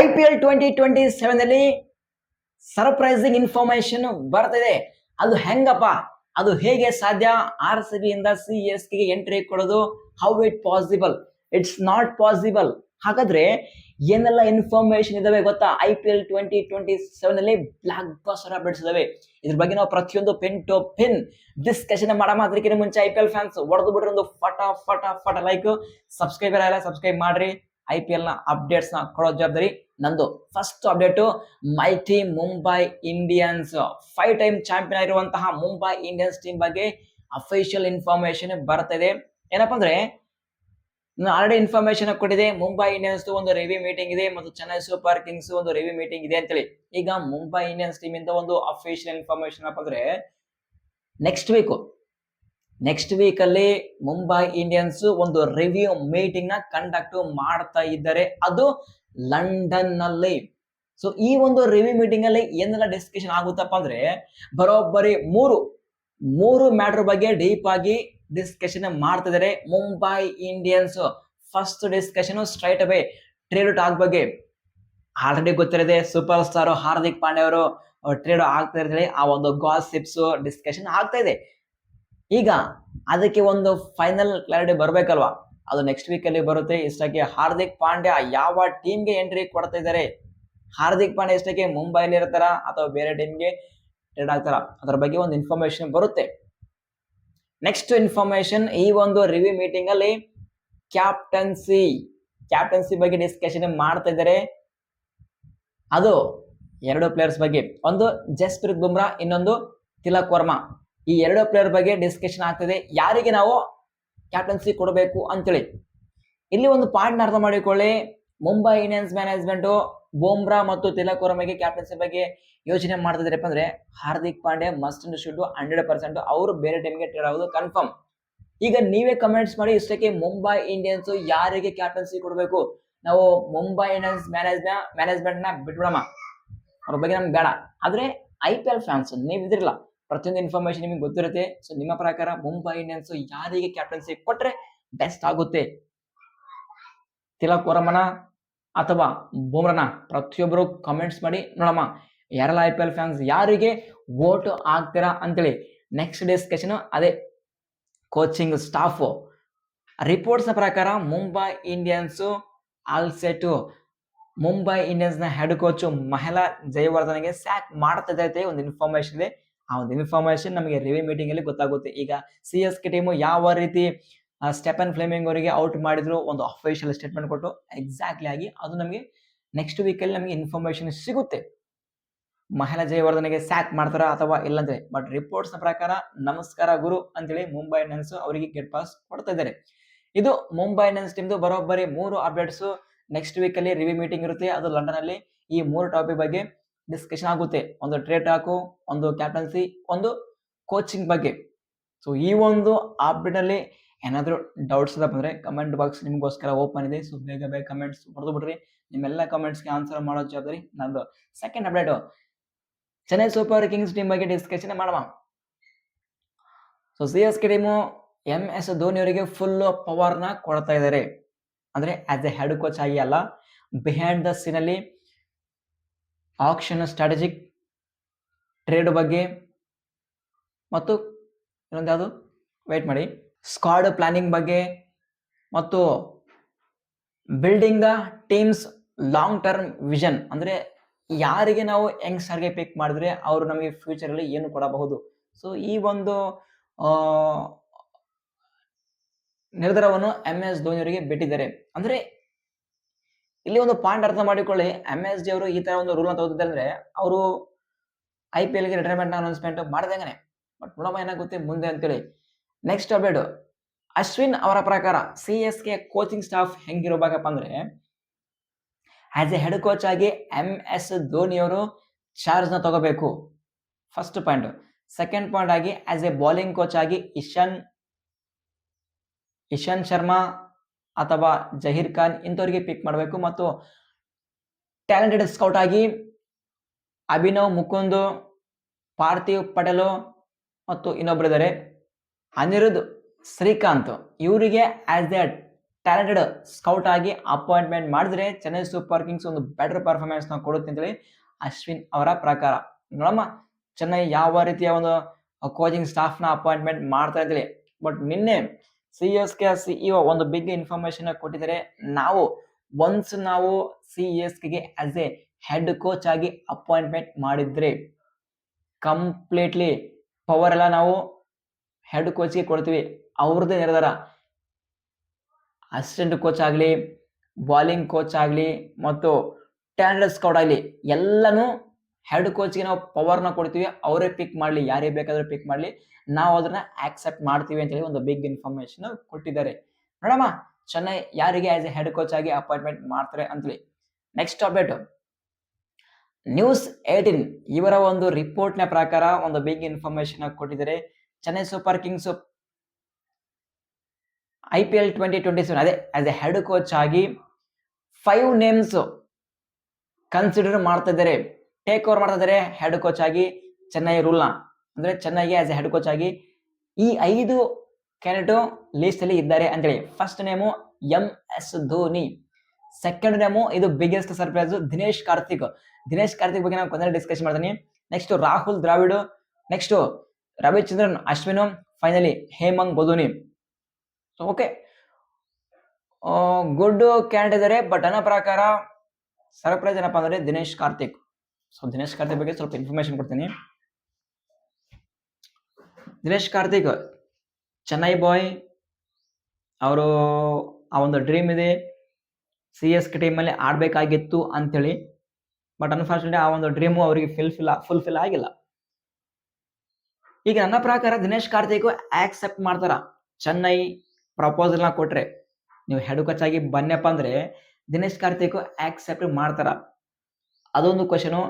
IPL 2027 ನಲ್ಲಿ surprising information ಬರ್ತಿದೆ. ಅದು ಹೆಂಗಪ್ಪ, ಅದು ಹೇಗೆ ಸಾಧ್ಯ? RCB ಇಂದ CSK ಗೆ ಎಂಟ್ರಿ ಕೊಡೋದು, how it possible? It's not possible. ಹಾಗಾದ್ರೆ ಏನೆಲ್ಲ ಇನ್ಫಾರ್ಮೇಶನ್ ಇದಾವೆ ಗೊತ್ತಾ? IPL 2027 ನಲ್ಲಿ ಬ್ಲಾಕ್ ಬಸ್ಟರ್ ಅಪ್ಡೇಟ್ಸ್ ಇದಾವೆ. ಇದ್ರ ಬಗ್ಗೆ ನಾವು ಪ್ರತಿಯೊಂದು ಪಿನ್ ಟು ಪಿನ್ ಡಿಸ್ಕಷನ್ ಮಾಡೋ ಅದಕ್ಕಿಂತ ಮುಂಚೆ IPL ಫ್ಯಾನ್ಸ್ ಹೊಡೆದು ಬಿಡ್ರಿ ಒಂದು ಫಟ ಲೈಕ್, ಸಬ್ಸ್ಕ್ರೈಬರ್ ಎಲ್ಲ ಸಬ್ಸ್ಕ್ರೈಬ್ ಮಾಡ್ರಿ. IPL ನ ಅಪ್ಡೇಟ್ಸ್ ನ ಕೊಡೋ ಜವಾಬ್ದಾರಿ ನಂದು. First update, my team Mumbai Indians 5 time champion ಆಗಿರುವಂತಹ ಮುಂಬೈ ಇಂಡಿಯನ್ಸ್ ಟೀಮ್ ಬಗ್ಗೆ ಅಫಿಷಿಯಲ್ ಇನ್ಫಾರ್ಮೇಶನ್ ಬರ್ತಿದೆ. ಏನಪ್ಪಾ ಅಂದ್ರೆ, ಆಲ್ರೆಡಿ ಇನ್ಫಾರ್ಮೇಶನ್ ಕೊಟ್ಟಿದೆ, ಮುಂಬೈ ಇಂಡಿಯನ್ಸ್ ಒಂದು ರಿವ್ಯೂ ಮೀಟಿಂಗ್ ಇದೆ ಮತ್ತು ಚೆನ್ನೈ ಸೂಪರ್ ಕಿಂಗ್ಸ್ ಒಂದು ರಿವ್ಯೂ ಮೀಟಿಂಗ್ ಇದೆ ಅಂತೇಳಿ. ಈಗ ಮುಂಬೈ ಇಂಡಿಯನ್ಸ್ ಟೀಮ್ ಇಂದ ಒಂದು ಅಫಿಷಿಯಲ್ ಇನ್ಫಾರ್ಮೇಶನ್ ಏನಪ್ಪ ಅಂದ್ರೆ, ನೆಕ್ಸ್ಟ್ ವೀಕ್ ಅಲ್ಲಿ ಮುಂಬೈ ಇಂಡಿಯನ್ಸ್ ಒಂದು ರಿವ್ಯೂ ಮೀಟಿಂಗ್ ನ ಕಂಡಕ್ಟ್ ಮಾಡ್ತಾ ಇದ್ದಾರೆ, ಅದು ಲಂಡನ್ ನಲ್ಲಿ. ಸೊ ಈ ಒಂದು ರಿವ್ಯೂ ಮೀಟಿಂಗ್ ಅಲ್ಲಿ ಏನೆಲ್ಲ ಡಿಸ್ಕಷನ್ ಆಗುತ್ತಪ್ಪ ಅಂದ್ರೆ, ಬರೋಬ್ಬರಿ ಮೂರು ಮ್ಯಾಟರ್ ಬಗ್ಗೆ ಡೀಪ್ ಆಗಿ ಡಿಸ್ಕಷನ್ ಮಾಡ್ತಿದ್ದಾರೆ Mumbai Indians. First discussion straight away trade talk ಬಗ್ಗೆ. ಆಲ್ರೆಡಿ ಗೊತ್ತಿರದೆ ಸೂಪರ್ ಸ್ಟಾರ್ ಹಾರ್ದಿಕ್ ಪಾಂಡ್ಯ ಅವರು ಟ್ರೇಡ್ ಆಗ್ತಾ ಇರ್ತಾರೆ, ಆ ಒಂದು ಗಾಸಿಪ್ಸ್ ಡಿಸ್ಕಷನ್ ಆಗ್ತಾ ಇದೆ. ಈಗ ಅದಕ್ಕೆ ಒಂದು ಫೈನಲ್ ಕ್ಲಾರಿಟಿ ಬರ್ಬೇಕಲ್ವಾ, ಅದು ನೆಕ್ಸ್ಟ್ ವೀಕ್ ಅಲ್ಲಿ ಬರುತ್ತೆ. ಇಷ್ಟಕ್ಕೆ ಹಾರ್ದಿಕ್ ಪಾಂಡ್ಯ ಯಾವ ಟೀಮ್ಗೆ ಎಂಟ್ರಿ ಕೊಡ್ತಾ ಇದ್ದಾರೆ, ಹಾರ್ದಿಕ್ ಪಾಂಡ್ಯ ಇಷ್ಟಕ್ಕೆ ಮುಂಬೈಲಿ ಇರ್ತಾರ ಅಥವಾ ಬೇರೆ ಟೀಮ್ಗೆ ಟ್ರೇಡ್ ಆಗ್ತಾರ, ಅದರ ಬಗ್ಗೆ ಒಂದು ಇನ್ಫಾರ್ಮೇಶನ್ ಬರುತ್ತೆ. ನೆಕ್ಸ್ಟ್ ಇನ್ಫಾರ್ಮೇಶನ್, ಈ ಒಂದು ರಿವ್ಯೂ ಮೀಟಿಂಗ್ ಅಲ್ಲಿ ಕ್ಯಾಪ್ಟನ್ಸಿ ಬಗ್ಗೆ ಡಿಸ್ಕಷನ್ ಮಾಡ್ತಾ ಇದ್ದಾರೆ. ಅದು 2 ಪ್ಲೇಯರ್ಸ್ ಬಗ್ಗೆ, ಒಂದು ಜಸ್ಪ್ರೀತ್ ಬುಮ್ರಾ, ಇನ್ನೊಂದು ತಿಲಕ್ ವರ್ಮಾ. ಈ 2 ಪ್ಲೇಯರ್ ಬಗ್ಗೆ ಡಿಸ್ಕಷನ್ ಆಗ್ತಿದೆ, ಯಾರಿಗೆ ನಾವು ಕ್ಯಾಪ್ಟನ್ಸಿ ಕೊಡಬೇಕು ಅಂತೇಳಿ. ಇಲ್ಲಿ ಒಂದು ಪಾಯಿಂಟ್ ಅರ್ಥ ಮಾಡಿಕೊಳ್ಳಿ, ಮುಂಬೈ ಇಂಡಿಯನ್ಸ್ ಮ್ಯಾನೇಜ್ಮೆಂಟ್ ಬುಮ್ರಾ ಮತ್ತು ತಿಲಕ್ ವರ್ಮಗೆ ಕ್ಯಾಪ್ಟನ್ಸಿ ಬಗ್ಗೆ ಯೋಚನೆ ಮಾಡ್ತಿದ್ರೆ ಅಂದ್ರೆ, Hardik Pandya must and should 100% ಅವರು ಬೇರೆ ಟೀಮ್ಗೆ ಟ್ರೇಡ್ ಆಗೋದು ಕನ್ಫರ್ಮ್. ಈಗ ನೀವೇ ಕಮೆಂಟ್ಸ್ ಮಾಡಿ, ಇಷ್ಟಕ್ಕೆ ಮುಂಬೈ ಇಂಡಿಯನ್ಸ್ ಯಾರಿಗೆ ಕ್ಯಾಪ್ಟನ್ಸಿ ಕೊಡಬೇಕು? ನಾವು ಮುಂಬೈ ಇಂಡಿಯನ್ಸ್ ಮ್ಯಾನೇಜ್ಮೆಂಟ್ ನ ಬಿಟ್ಬಿಡೋಣ, ಅವ್ರ ಬಗ್ಗೆ ನಮ್ಗೆ ಬೇಡ. ಆದ್ರೆ IPL ಫ್ಯಾನ್ಸ್ ನೀವಿದ್ರಲ್ಲ, ಪ್ರತಿಯೊಂದು ಇನ್ಫಾರ್ಮೇಶನ್ ನಿಮಗೆ ಗೊತ್ತಿರುತ್ತೆ. ಸೊ ನಿಮ್ಮ ಪ್ರಕಾರ ಮುಂಬೈ ಇಂಡಿಯನ್ಸ್ ಯಾರಿಗೆ ಕ್ಯಾಪ್ಟನ್ಸಿ ಕೊಟ್ರೆ ಬೆಸ್ಟ್ ಆಗುತ್ತೆ? ತಿಲಕ್ ವರ್ಮನ ಅಥವಾ ಬುಮ್ರಾನ? ಪ್ರತಿಯೊಬ್ಬರು ಕಮೆಂಟ್ಸ್ ಮಾಡಿ ನೋಡಮ್ಮ, ಯಾರೆಲ್ಲ IPL ಫ್ಯಾನ್ಸ್ ಯಾರಿಗೆ ವೋಟ್ ಆಗ್ತೀರಾ ಅಂತೇಳಿ. ನೆಕ್ಸ್ಟ್ ಡಿಸ್ಕಷನ್ ಅದೇ ಕೋಚಿಂಗ್ ಸ್ಟಾಫ್. ರಿಪೋರ್ಟ್ಸ್ ಪ್ರಕಾರ ಮುಂಬೈ ಇಂಡಿಯನ್ಸ್ ಆಲ್ಸೆಟ್ ಮುಂಬೈ ಇಂಡಿಯನ್ಸ್ ನ ಹೆಡ್ ಕೋಚ್ ಮಹೇಲಾ ಜಯವರ್ಧನ್ಗೆ ಸ್ಯಾಕ್ ಮಾಡ್ತಿದೆ ಒಂದು ಇನ್ಫಾರ್ಮೇಶನ್ ಇದೆ. ಆ ಒಂದು ಇನ್ಫಾರ್ಮೇಶನ್ ನಮಗೆ ರಿವ್ಯೂ ಮೀಟಿಂಗ್ ಅಲ್ಲಿ ಗೊತ್ತಾಗುತ್ತೆ. ಈಗ CSK ಟೀಮ್ ಯಾವ ರೀತಿ ಸ್ಟೆಫನ್ ಫ್ಲೆಮಿಂಗ್ ಅವರಿಗೆ ಔಟ್ ಮಾಡಿದ್ರು, ಒಂದು ಅಫಿಷಿಯಲ್ ಸ್ಟೇಟ್ಮೆಂಟ್ ಕೊಟ್ಟು ಎಕ್ಸಾಕ್ಟ್ಲಿ ಆಗಿ ಅದು ನಮಗೆ ನೆಕ್ಸ್ಟ್ ವೀಕ್ ಅಲ್ಲಿ ನಮಗೆ ಇನ್ಫಾರ್ಮೇಶನ್ ಸಿಗುತ್ತೆ. ಮಹೇಲಾ ಜಯವರ್ಧನ್ಗೆ ಸ್ಯಾಕ್ ಮಾಡ್ತಾರ ಅಥವಾ ಇಲ್ಲಂದ್ರೆ, ಬಟ್ ರಿಪೋರ್ಟ್ಸ್ ನ ಪ್ರಕಾರ ನಮಸ್ಕಾರ ಗುರು ಅಂತೇಳಿ ಮುಂಬೈ ಇಂಡಿಯನ್ಸ್ ಅವರಿಗೆ ಗೆಟ್ ಪಾಸ್ ಕೊಡ್ತಾ ಇದ್ದಾರೆ. ಇದು ಮುಂಬೈ ಇಂಡಿಯನ್ಸ್ ಟೀಮ್ದು ಬರೋಬ್ಬರಿ 3 ಅಪ್ಡೇಟ್ಸ್. ನೆಕ್ಸ್ಟ್ ವೀಕ್ ಅಲ್ಲಿ ರಿವ್ಯೂ ಮೀಟಿಂಗ್ ಇರುತ್ತೆ, ಅದು ಲಂಡನ್ ಅಲ್ಲಿ. ಈ 3 ಟಾಪಿಕ್ ಬಗ್ಗೆ ಡಿಸ್ಕಷನ್ ಆಗುತ್ತೆ, ಒಂದು ಟ್ರೇಡ್ ಟಾಕು, ಒಂದು ಕ್ಯಾಪ್ಟನ್ಸಿ, ಒಂದು ಕೋಚಿಂಗ್ ಬಗ್ಗೆ. ಸೊ ಈ ಒಂದು ಅಪ್ಡೇಟ್ ಅಲ್ಲಿ ಏನಾದ್ರು ಡೌಟ್ಸ್ ಇದಪ್ಪ ಅಂದ್ರೆ ಕಮೆಂಟ್ ಬಾಕ್ಸ್ ನಿಮಗೋಸ್ಕರ ಓಪನ್ ಇದೆ. ಸೊ ಬೇಗ ಕಮೆಂಟ್ಸ್ ಹೊಡೆದು ಬಿಡ್ರಿ, ನಿಮ್ಮೆಲ್ಲ ಕಮೆಂಟ್ಸ್ಗೆ ಆನ್ಸರ್ ಮಾಡೋ ಜವಾಬ್ದಾರಿ ನಂದು. Second update, Chennai super Kings team ಬಗ್ಗೆ ಡಿಸ್ಕಷನ್ ಮಾಡುವ. So CSK team MS Dhoni ಅವರಿಗೆ ಫುಲ್ ಪವರ್ ನ ಕೊಡ್ತಾ ಇದ್ದಾರೆ. ಅಂದ್ರೆ ಆಸ್ ಎ ಹೆಡ್ ಕೋಚ್ ಆಗಿ ಅಲ್ಲ, ಬಿಹೈಂಡ್ ದ ಸೀನ್ ಅಲ್ಲಿ ಆಕ್ಷನ್ ಸ್ಟ್ರಾಟಜಿಕ್ ಟ್ರೇಡ್ ಬಗ್ಗೆ ಮತ್ತು ಇನ್ನೊಂದು ಯಾವುದು ವೇಟ್ ಮಾಡಿ, ಸ್ಕ್ವಾಡ್ ಪ್ಲಾನಿಂಗ್ ಬಗ್ಗೆ ಮತ್ತು building the teams long term vision. ಅಂದ್ರೆ ಯಾರಿಗೆ ನಾವು ಯಂಗ್ಸ್ಟರ್ಗೆ ಪಿಕ್ ಮಾಡಿದ್ರೆ ಅವರು ನಮಗೆ ಫ್ಯೂಚರ್ ಅಲ್ಲಿ ಏನು ಕೊಡಬಹುದು. ಸೊ ಈ ಒಂದು ನಿರ್ಧಾರವನ್ನು MS ಧೋನಿ ಅವರಿಗೆ ಬಿಟ್ಟಿದ್ದಾರೆ. ಅಂದ್ರೆ ಇಲ್ಲಿ ಒಂದು ಪಾಯಿಂಟ್ ಅರ್ಥ ಮಾಡಿಕೊಳ್ಳಿ, MS ಡಿ ಅವರು ಈ ತರ ಒಂದು ರೂಲ್ ತೆಗೆದಿದ್ದಾರೆ ಅಂದ್ರೆ, ಅವರು IPL ಗೆ ರಿಟೈರ್ಮೆಂಟ್ ಅನೌನ್ಸ್ಮೆಂಟ್ ಮಾಡಿದಂಗನೆ. ಬಟ್ ನೋಡಮ್ಮ ಏನಾಗುತ್ತೆ ಮುಂದೆ ಅಂತೇಳಿ. ನೆಕ್ಸ್ಟ್ ಅಪ್ಡೇಟ್, ಅಶ್ವಿನ್ ಅವರ ಪ್ರಕಾರ CSK ಕೋಚಿಂಗ್ ಸ್ಟಾಫ್ ಹೆಂಗಿರಬೇಕಪ್ಪ ಅಂದ್ರೆ, ಆಸ್ ಎ ಹೆಡ್ ಕೋಚ್ ಆಗಿ MS ಧೋನಿ ಅವರು ಚಾರ್ಜ್ ನ ತಗೋಬೇಕು, ಫಸ್ಟ್ ಪಾಯಿಂಟ್. ಸೆಕೆಂಡ್ ಪಾಯಿಂಟ್ ಆಗಿ ಆಸ್ ಎ ಬೌಲಿಂಗ್ ಕೋಚ್ ಆಗಿ ಇಶಾಂತ್ ಶರ್ಮಾ ಅಥವಾ ಜಹೀರ್ ಖಾನ್ ಇಂಥವ್ರಿಗೆ ಪಿಕ್ ಮಾಡಬೇಕು. ಮತ್ತು ಟ್ಯಾಲೆಂಟೆಡ್ ಸ್ಕೌಟ್ ಆಗಿ ಅಭಿನವ್ ಮುಕುಂದ್, ಪಾರ್ಥಿವ್ ಪಟೇಲ್ ಮತ್ತು ಇನ್ನೊಬ್ಬರಿದ್ದಾರೆ ಅನಿರುದ್ಧ್ ಶ್ರೀಕಾಂತ್, ಇವರಿಗೆ ಆಸ್ ಎ ಟ್ಯಾಲೆಂಟೆಡ್ ಸ್ಕೌಟ್ ಆಗಿ ಅಪಾಯಿಂಟ್ಮೆಂಟ್ ಮಾಡಿದ್ರೆ ಚೆನ್ನೈ ಸೂಪರ್ ಕಿಂಗ್ಸ್ ಒಂದು ಬೆಟರ್ ಪರ್ಫಾರ್ಮೆನ್ಸ್ ನ ಕೊಡುತ್ತೆ ಅಂತೇಳಿ ಅಶ್ವಿನ್ ಅವರ ಪ್ರಕಾರ. ನೋಡಮ್ಮ ಚೆನ್ನೈ ಯಾವ ರೀತಿಯ ಒಂದು ಕೋಚಿಂಗ್ ಸ್ಟಾಫ್ ನ ಅಪಾಯಿಂಟ್ಮೆಂಟ್ ಮಾಡ್ತಾ ಅಂತೇಳಿ. ಬಟ್ ನಿನ್ನೆ CSK CEO ಒಂದು ಬಿಗ್ ಇನ್ಫಾರ್ಮೇಶನ್ ಕೊಟ್ಟಿದ್ದಾರೆ. ನಾವು CSK ಗೆ ಆಸ್ ಎ ಹೆಡ್ ಕೋಚ್ ಆಗಿ ಅಪಾಯಿಂಟ್ಮೆಂಟ್ ಮಾಡಿದ್ರೆ ಕಂಪ್ಲೀಟ್ಲಿ ಪವರ್ ಎಲ್ಲ ನಾವು ಹೆಡ್ ಕೋಚ್ಗೆ ಕೊಡ್ತೀವಿ. ಅವ್ರದ್ದೇ ನಿರ್ಧಾರ. ಅಸಿಸ್ಟೆಂಟ್ ಕೋಚ್ ಆಗಲಿ, ಬಾಲಿಂಗ್ ಕೋಚ್ ಆಗಲಿ ಮತ್ತು ಟ್ಯಾಲೆಂಟೆಡ್ ಸ್ಕೌಟ್ ಆಗಲಿ ಎಲ್ಲನೂ ಹೆಡ್ ಕೋಚ್ಗೆ ನಾವು ಪವರ್ನ ಕೊಡ್ತೀವಿ. ಅವರೇ ಪಿಕ್ ಮಾಡಲಿ, ಯಾರೇ ಬೇಕಾದ್ರೂ ಪಿಕ್ ಮಾಡಲಿ, ನಾವು ಅದನ್ನ ಆಕ್ಸೆಪ್ಟ್ ಮಾಡ್ತೀವಿ ಅಂತ ಹೇಳಿ ಒಂದು ಬಿಗ್ ಇನ್ಫಾರ್ಮೇಶನ್ ಕೊಟ್ಟಿದ್ದಾರೆ. ನೋಡಮ್ಮ ಚೆನ್ನೈ ಯಾರಿಗೆ ಆಸ್ ಎ ಹೆಡ್ ಕೋಚ್ ಆಗಿ ಅಪಾಯಿಂಟ್ಮೆಂಟ್ ಮಾಡ್ತಾರೆ ಅಂತೇಳಿ. ನೆಕ್ಸ್ಟ್ ಅಪ್ಡೇಟ್, News18 ಇವರ ಒಂದು ರಿಪೋರ್ಟ್ ನ ಪ್ರಕಾರ ಒಂದು ಬಿಗ್ ಇನ್ಫಾರ್ಮೇಶನ್ ಕೊಟ್ಟಿದ್ದಾರೆ. ಚೆನ್ನೈ ಸೂಪರ್ ಕಿಂಗ್ಸ್ IPL 2027 ಅದೇ ಆಸ್ ಎ ಹೆಡ್ ಕೋಚ್ ಆಗಿ 5 ನೇಮ್ಸ್ ಕನ್ಸಿಡರ್ ಮಾಡ್ತಾ ಇದ್ದಾರೆ, ಟೇಕ್ ಓವರ್ ಮಾಡ್ತಾ ಇದ್ದಾರೆ ಹೆಡ್ ಕೋಚ್ ಆಗಿ ಚೆನ್ನೈ ರೂಲ್ನ. ಅಂದ್ರೆ ಚೆನ್ನೈಗೆ ಆಸ್ ಎ ಹೆಡ್ ಕೋಚ್ ಆಗಿ ಈ 5 ಕ್ಯಾಂಡಿಡೇಟ್ ಲಿಸ್ಟ್ ಅಲ್ಲಿ ಇದ್ದಾರೆ ಅಂತೇಳಿ. First name MS Dhoni, second name ಇದು ಬಿಗ್ಗೆಸ್ಟ್ ಸರ್ಪ್ರೈಸ್ ದಿನೇಶ್ ಕಾರ್ತಿಕ್ ಬಗ್ಗೆ ನಾನು ಕೊನೆಯಲ್ಲಿ ಡಿಸ್ಕಸ್ ಮಾಡ್ತೀನಿ. Next Rahul Dravid, next Ravichandran Ashwin, finally Hemant Badoni. So okay, good candidate ಇದ್ದಾರೆ. ಬಟ್ ನನ್ನ ಪ್ರಕಾರ ಸರ್ಪ್ರೈಸ್ ಏನಪ್ಪಾ ಅಂದ್ರೆ ದಿನೇಶ್ ಕಾರ್ತಿಕ್. ಸೊ ದಿನೇಶ್ ಕಾರ್ತಿಕ್ ಬಗ್ಗೆ ಸ್ವಲ್ಪ ಇನ್ಫಾರ್ಮೇಶನ್ ಕೊಡ್ತೀನಿ. ದಿನೇಶ್ ಕಾರ್ತಿಕ್ ಚೆನ್ನೈ ಬಾಯ್, ಅವರು ಆ ಒಂದು ಡ್ರೀಮ್ ಇದೆ CSK ಟೀಮಲ್ಲಿ ಆಡಬೇಕಾಗಿತ್ತು ಅಂತೇಳಿ. ಬಟ್ ಅನ್ಫಾರ್ಚುನೇಟ್ಲಿ ಆ ಒಂದು ಡ್ರೀಮು ಅವರಿಗೆ ಫುಲ್ಫಿಲ್ ಆಗಿಲ್ಲ. ಈಗ ನನ್ನ ಪ್ರಕಾರ ದಿನೇಶ್ ಕಾರ್ತಿಕ್ ಆಕ್ಸೆಪ್ಟ್ ಮಾಡ್ತಾರ. ಚೆನ್ನೈ ಪ್ರಪೋಸಲ್ನ ಕೊಟ್ರೆ ನೀವು ಹೆಡ್ ಕೋಚ್ ಆಗಿ ಬನ್ನಪ್ಪ ಅಂದ್ರೆ ದಿನೇಶ್ ಕಾರ್ತಿಕ್ ಆಕ್ಸೆಪ್ಟ್ ಮಾಡ್ತಾರ, ಅದೊಂದು question.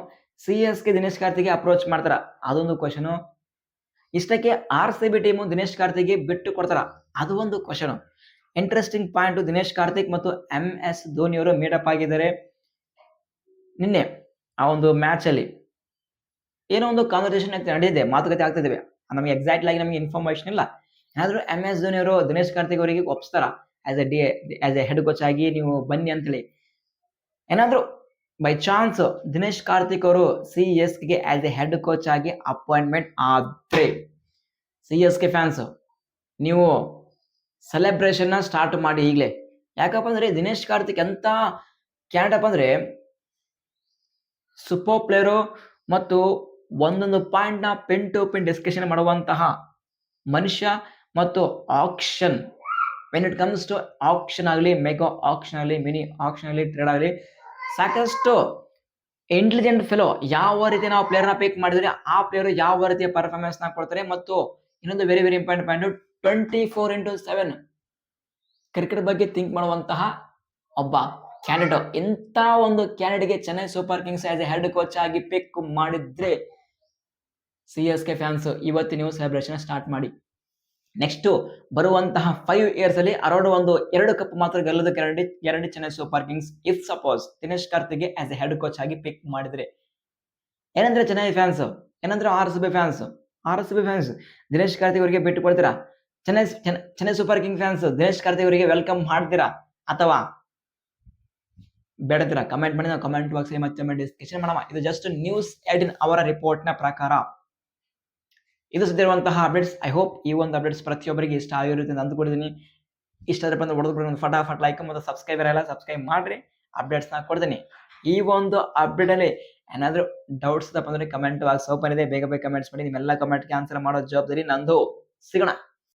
CSK Dinesh Karthik approach ಮಾಡ್ತಾರ, ಅದೊಂದು ಕ್ವಶನು. ಇಷ್ಟಕ್ಕೆ RCB ಟೀಮು ದಿನೇಶ್ ಕಾರ್ತಿಕ್ ಬಿಟ್ಟು ಕೊಡ್ತಾರ, ಅದು ಒಂದು question. Interesting point, Dinesh Karthik ಮತ್ತು MS ಧೋನಿ ಅವರು ಮೀಟಪ್ ಆಗಿದ್ದಾರೆ. ನಿನ್ನೆ ಆ ಒಂದು ಮ್ಯಾಚ್ ಅಲ್ಲಿ ಏನೋ ಒಂದು ಕಾನ್ವರ್ಸೇಷನ್ ನಡೆದಿದೆ, ಮಾತುಕತೆ ಆಗ್ತಿದ್ದೇವೆ. ನಮಗೆ ಎಕ್ಸಾಕ್ಟ್ಲಿ ಆಗಿ ನಮಗೆ ಇನ್ಫಾರ್ಮೇಶನ್ ಇಲ್ಲ. ಏನಾದ್ರು MS ಧೋನಿ ಅವರು ದಿನೇಶ್ ಕಾರ್ತಿಕ್ ಅವರಿಗೆ ಒಪ್ಸ್ತಾರ ಆಸ್ ಎ ಹೆಡ್ ಕೋಚ್ ಆಗಿ ನೀವು ಬನ್ನಿ ಅಂತೇಳಿ. ಏನಾದ್ರು ಬೈ ಚಾನ್ಸ್ ದಿನೇಶ್ ಕಾರ್ತಿಕ್ ಅವರು CSK ಗೆ ಆಸ್ ಎ ಹೆಡ್ ಕೋಚ್ ಆಗಿ ಅಪಾಯಿಂಟ್ಮೆಂಟ್ ಆದ್ರೆ CSK ಫ್ಯಾನ್ಸ್ ನೀವು ಸೆಲೆಬ್ರೇಷನ್ ಸ್ಟಾರ್ಟ್ ಮಾಡಿ ಈಗಲೇ. ಯಾಕಪ್ಪ ಅಂದ್ರೆ ದಿನೇಶ್ ಕಾರ್ತಿಕ್ ಎಂತ ಕ್ಯಾಂಡಿಡೇಟ್ ಅಂದ್ರೆ ಸೂಪರ್ ಪ್ಲೇಯರು ಮತ್ತು ಒಂದೊಂದು ಪಾಯಿಂಟ್ ನ ಪಿನ್ ಟು ಪಿನ್ ಡಿಸ್ಕಷನ್ ಮಾಡುವಂತಹ ಮನುಷ್ಯ. ಮತ್ತು auction, when it comes to auction ಆಗಲಿ, ಮೆಗಾ ಆಕ್ಷನ್ ಆಗಲಿ, ಮಿನಿ ಆಕ್ಷನ್ ಆಗಲಿ, ಟ್ರೇಡ್ ಆಗಲಿ, ಸಾಕಷ್ಟು ಇಂಟೆಲಿಜೆಂಟ್ ಫೆಲೋ. ಯಾವ ರೀತಿ ನಾವು ಪ್ಲೇಯರ್ ನ ಪಿಕ್ ಮಾಡಿದ್ರೆ ಆ ಪ್ಲೇಯರ್ ಯಾವ ರೀತಿಯ ಪರ್ಫಾರ್ಮೆನ್ಸ್ ನ ಕೊಡ್ತಾರೆ. ಮತ್ತು ಇನ್ನೊಂದು very very important point, 24/7 cricket ಬಗ್ಗೆ ಥಿಂಕ್ ಮಾಡುವಂತಹ ಒಬ್ಬ ಕ್ಯಾಂಡಿಡೇಟ್. ಇಂಥ ಒಂದು ಕ್ಯಾಂಡಿಡೇಟ್ಗೆ Chennai super kings as a head coach ಆಗಿ ಪಿಕ್ ಮಾಡಿದ್ರೆ CSK ಫ್ಯಾನ್ಸ್ ಇವತ್ತು ನೀವು ಸೆಲೆಬ್ರೇಷನ್ ಸ್ಟಾರ್ಟ್ ಮಾಡಿ. ನೆಕ್ಸ್ಟ್ ಬರುವಂತಹ 5 ಇಯರ್ಸ್ ಅಲ್ಲಿ ಅರೌಂಡ್ ಒಂದು 2 ಕಪ್ ಮಾತ್ರ ಗೆಲ್ಲೋದು guarantee Chennai super Kings, if suppose Dinesh Karthik as a head coach ಆಗಿ ಪಿಕ್ ಮಾಡಿದ್ರೆ. ಏನಂದ್ರೆ ಚೆನ್ನೈ ಫ್ಯಾನ್ಸ್, ಏನಂದ್ರೆ RCB ಫ್ಯಾನ್ಸ್ ದಿನೇಶ್ ಕಾರ್ತಿಕ್ ಅವರಿಗೆ ಬಿಟ್ಟು ಕೊಡ್ತೀರಾ? Chennai super king fans Dinesh Karthik ಅವರಿಗೆ ವೆಲ್ಕಮ್ ಮಾಡ್ತೀರಾ ಅಥವಾ ಬೇಡತೀರಾ? ಕಮೆಂಟ್ ಮಾಡಿ, ನಾವು ಕಮೆಂಟ್ ಬಾಕ್ಸ್ ಮತ್ತೆ ಡಿಸ್ಕಷನ್ ಮಾಡೋಣ. ಇದು ಜಸ್ಟ್ News18 ಅವರ ರಿಪೋರ್ಟ್ ನ ಪ್ರಕಾರ ಇದು ಸಿದ್ಧಿರುವಂತಹ ಅಪ್ಡೇಟ್ಸ್. ಐ ಹೋಪ್ ಈ ಒಂದು ಅಪ್ಡೇಟ್ಸ್ ಪ್ರತಿಯೊಬ್ಬರಿಗೆ ಇಷ್ಟ ಆಗಿರುತ್ತೆ ಅಂತ ಅಂದ್ಕೊಂಡಿದ್ದೀನಿ. ಇಷ್ಟ ಆದ್ರೆ ಬಂದು ಹೊಡೆದು ಫಟಾಫಟ್ ಲೈಕ್ ಮತ್ತು ಸಬ್ಸ್ಕ್ರೈಬ್ ಮಾಡ್ರಿ, ಅಪ್ಡೇಟ್ಸ್ ನ ಕೊಡ್ತೀನಿ. ಈ ಒಂದು ಅಪ್ಡೇಟ್ ಅಲ್ಲಿ ಏನಾದ್ರು ಡೌಟ್ಸ್ ಅಂದ್ರೆ ಕಮೆಂಟ್ ಬಾಕ್ಸ್ ಓಪನ್ ಇದೆ, ಬೇಗ ಕಮೆಂಟ್ಸ್ ಮಾಡಿ. ನಿಮ್ಮೆಲ್ಲ ಕಮೆಂಟ್ಗೆ ಆನ್ಸರ್ ಮಾಡೋ ಜವಾಬ್ದಾರಿ ನಂದು. ಸಿಗೋಣ.